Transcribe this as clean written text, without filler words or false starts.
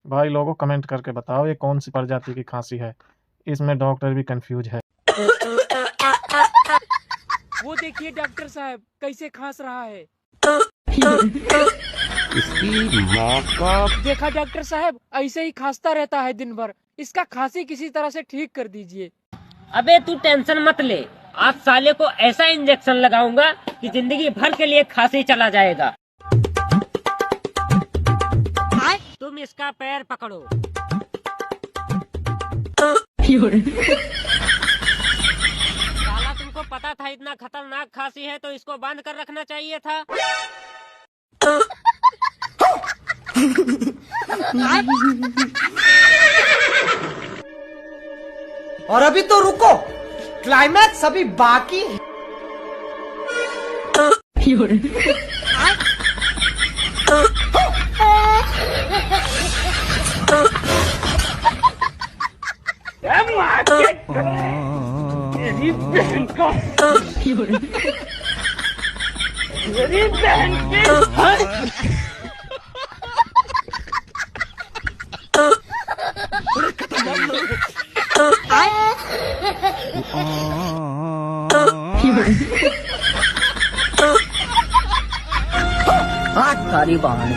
भाई लोगों कमेंट करके बताओ ये कौन सी प्रजाति की खांसी है। इसमें डॉक्टर भी कंफ्यूज है। वो देखिए डॉक्टर साहब कैसे खांस रहा है। इसकी माँ का। देखा डॉक्टर साहब, ऐसे ही खांसता रहता है दिन भर। इसका खांसी किसी तरह से ठीक कर दीजिए। अबे तू टेंशन मत ले, आज साले को ऐसा इंजेक्शन लगाऊंगा कि जिंदगी भर के लिए खांसी चला जाएगा। तुम इसका पैर पकड़ो। साला तुमको पता था इतना खतरनाक खांसी है तो इसको बंद कर रखना चाहिए था। और अभी तो रुको, क्लाइमैक्स अभी बाकी है। मेरी बहन का मेरी बहन सारी बहाने